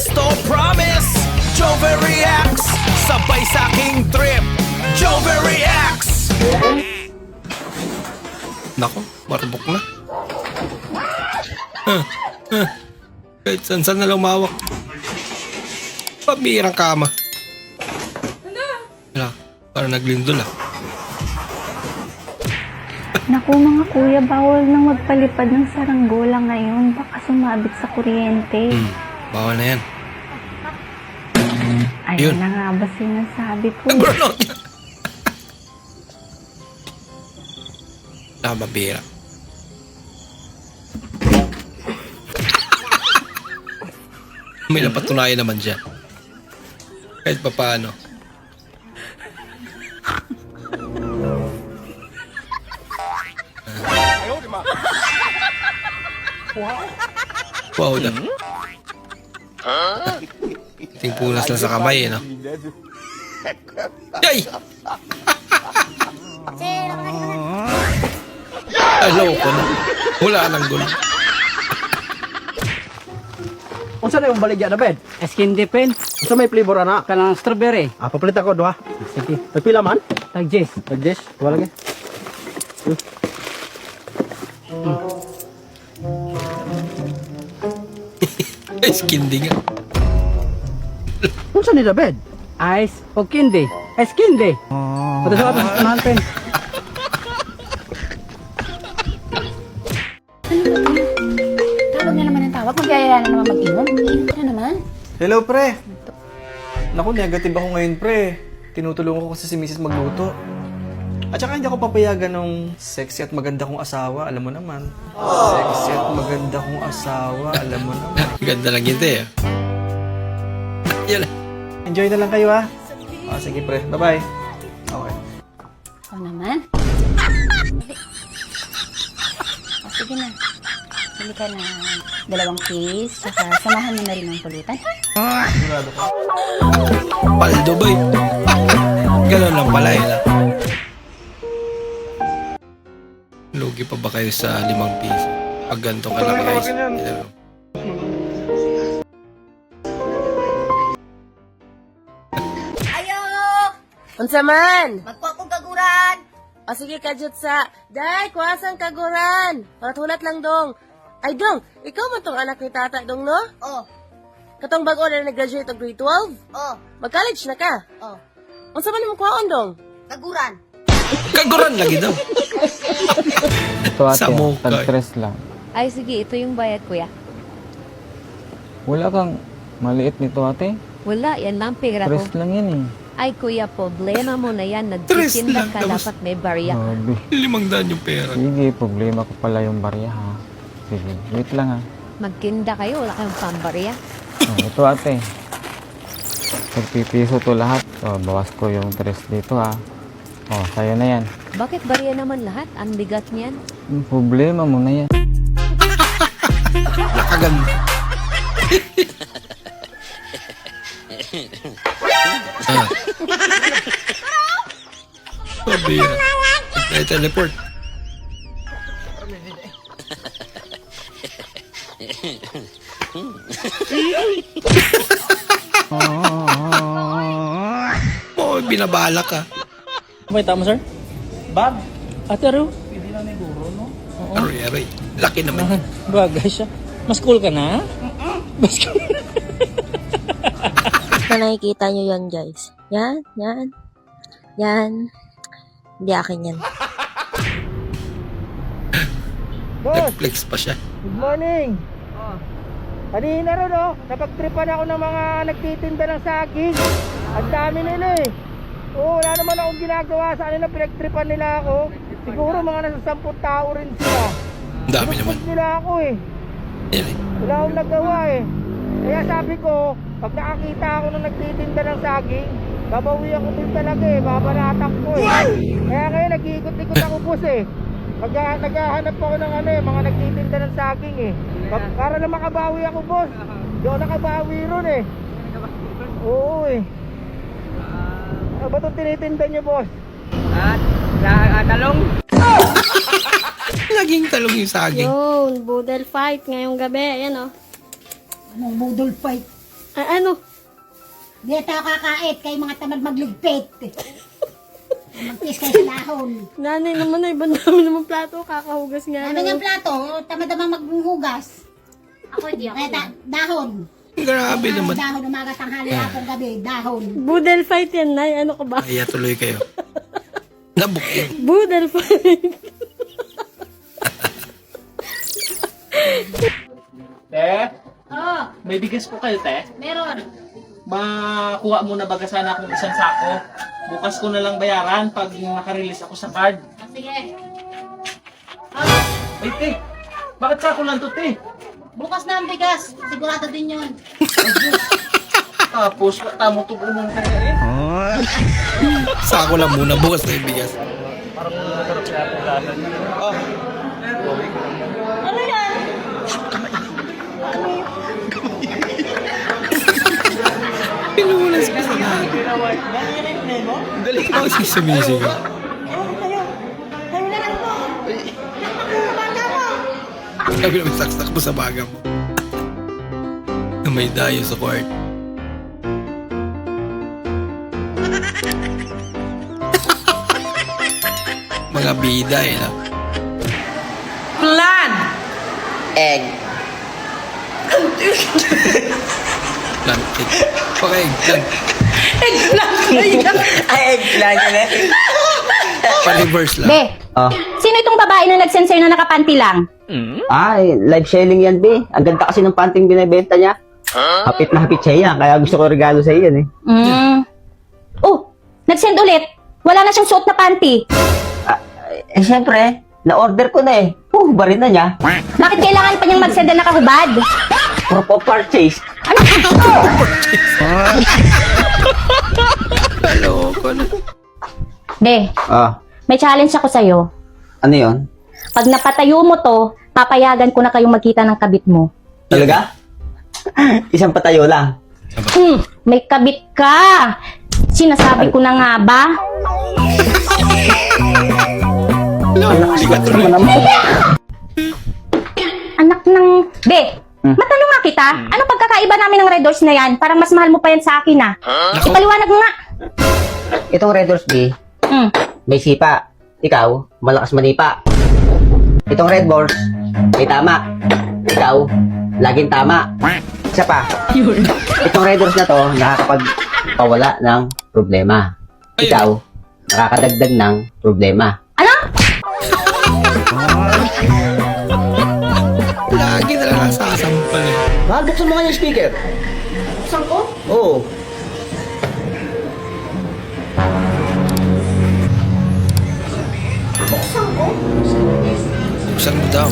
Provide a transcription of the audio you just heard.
Esto promise, Jover reacts. Sabay sa aking trip, Jover reacts. Nako, marbok na. Kahit saan na lumawak. Pabirang kama. Wala, parang naglindol ah. Naku mga kuya, bawal nang magpalipad ng saranggola ngayon. Baka sumabit sa kuryente. Bawal na yan. Ayun Yun. na nga ba sinasabi ko? Nag-burnout niya. Nakababira. May napatunayan naman siya. Kahit pa paano. Wow na. Ting punas lang sa kamay eh, no? Yay! Hello ko na. Wala nang gulo. Unsa na yung baligya na bed? Skin depend. Unsa may flavor ana? Kanang strawberry. Papalit ako duha. Sige. Nagpila man? Tag Jess. Nag-dish. Wala lagi. Skin din nga. Unsa ni da bed? Ice o candy. Skin day. Pati sa atas natin. Tawag na naman ang tawag. Magyayaya na naman mag-inom. Mag-inom ka na naman. Hello, pre. Naku, negative ako ngayon, pre. Tinutulungan ko kasi si Mrs. magluto. At saka hindi ako papayagan ng sexy at maganda kong asawa, alam mo naman. Sexy at maganda kong asawa, alam mo naman. Ganda lang yun eh. Yan. Enjoy na lang kayo, ha? Sige, pre. Bye-bye. Okay. Ikaw naman. Sige na. Bili ka na 2 case. Saka samahan mo na rin ang pulutan. Paldo boy. Ganun lang pala eh. Lugi pa ba kayo sa 5 piso? Pag ganito ka lang guys. Ayo! Unsa man? Magpo akong kaguran! O sige, kajut sa... Day, kuwasan kaguran. Hulat lang dong. Ay dong, ikaw man tong anak ni tata dong, no? Oh, Katong bago na nag-graduate og grade 12? oh, Mag-college na ka? oh. Unsa man mo kuwaon dong? Kaguran! Kaguran lagi daw. Ito ate, Sa mukha. tag-stress lang. Ay, sige. Ito yung bayad, kuya. Wala kang maliit nito ate. Wala. Yan lang pera ko. Stress lang yan eh. Ay, kuya, problema mo na yan. Tres Nagtitinda lang, ka. tapos- Dapat may barya. Grabe. 500 yung pera. Sige, problema ko pala yung barya ha. Sige, wait lang ha. Magtinda kayo. Wala kayong pambarya. Ito ate. Pagpipiso to lahat. So, bawas ko yung stress dito ha. Sa'yo na yan. Bakit barya naman lahat? Ang bigat niyan. Yung problema mo na yan. Nakaganda. Pabira. Ay, teleport. Oh, binabala ka. May tama sir? Bag? Atero? Aray, aray. Laki naman. Bagay siya. Mas cool ka na? Mas cool. Na nakikita nyo yan, guys. Yan, yan. Yan. Hindi akin yan. Netflix pa siya. Good morning. Kanina ron napagtripan ako ng mga nagtitinda ng saging. Ang dami nila eh. Wala naman akong ginagawa sa kanila, pinagtripan nila ako. Siguro mga nasa 10 tao rin sila. Ang dami naman. Pinagtripan nila ako eh. Yan eh. Wala akong nagawa eh. Kaya sabi ko, pag nakakita ako ng nagtitinda ng saging, babawi ako din talaga eh, babanatan ko eh. Kaya ngayon nag-iikot-ikot ako boss eh. Naghahanap ako ng mga nagtitinda ng saging eh. Para na makabawi ako boss. Di ako nakabawi ron eh. Oo eh. Ano ba itong tinitinda niyo boss? Talong? Laging talong yung saging. Yun, boodle fight ngayong gabi. Ayan, oh. Anong budol fight? Ano? Di tayo kakait kay mga tamad magligpit. Magtis kayo sa dahon. Nanay naman ay ibang dami naman plato. Kakahugas nga. Dami ng plato, tamad naman maghugas. Ako, di ako. Kaya dahon. Grabe naman. Dahon, umaga, tanghali, hapon, gabi, dahon. Budel fight yan, Nay. Ano ka ba? Kaya tuloy kayo. Nabukid. Budel fight. Te, Oh, may bigas po kayo, te. meron. Makuha muna baga sana akong isang sako. Bukas ko na lang bayaran pag nakarelease ako sa card. Sige. Ay, te, bakit sako lang to, te? Bukas na ang bigas. Sigurado din yun. Tapos, tamo to po nung kaya eh. Sako lang muna, bukas na yung bigas. Parang masarap siya ang lasan. Ano yan? Pinulas ko sa lahat. Galing ako si sumisigaw. Sabi naman, saksak mo sa baga mo. Na may dayo sa court. Mga bida eh lang. Plan! Egg. Plan. Egg. Okay, eggplant. Pa-reverse lang. Be, sino itong babae na nag-send sa'yo na nakapanti lang? Ay, live selling yan, be. Ang ganda kasi ng panting binibenta niya. Hapit na hapit siya yan, kaya gusto ko regalo sa yan eh. Oh, nag-send ulit. Wala na siyang suot na panty. Eh, syempre, na-order ko na eh. Barin na niya. Bakit kailangan pa niyang mag-send na nakahubad? Proof of purchase. Loko na. Be, may challenge ako sa'yo. Ano yon? Pag napatayo mo to, papayagan ko na kayong magkita ng kabit mo. Talaga? Isang patayo lang. May kabit ka. Sinasabi ko na nga ba? Anak ng... Be, matanong nga kita, ano pagkakaiba namin ng Red Doors na yan? Parang mas mahal mo pa yan sa akin ah. Ipaliwanag mo nga. Itong Red Doors, be, may sipa. Ikaw, malakas manipa. Itong Red Doors, may tama. Ikaw, laging tama. Isa pa, itong Red Doors na to, nakakapagpawala ng problema. Ikaw, nakakadagdag ng problema. Ano? Lagi na lang nasasampal eh. Mahal, buksan mo nga yung speaker. Buksan ko? Oo. Buksan ko? Buksan mo daw.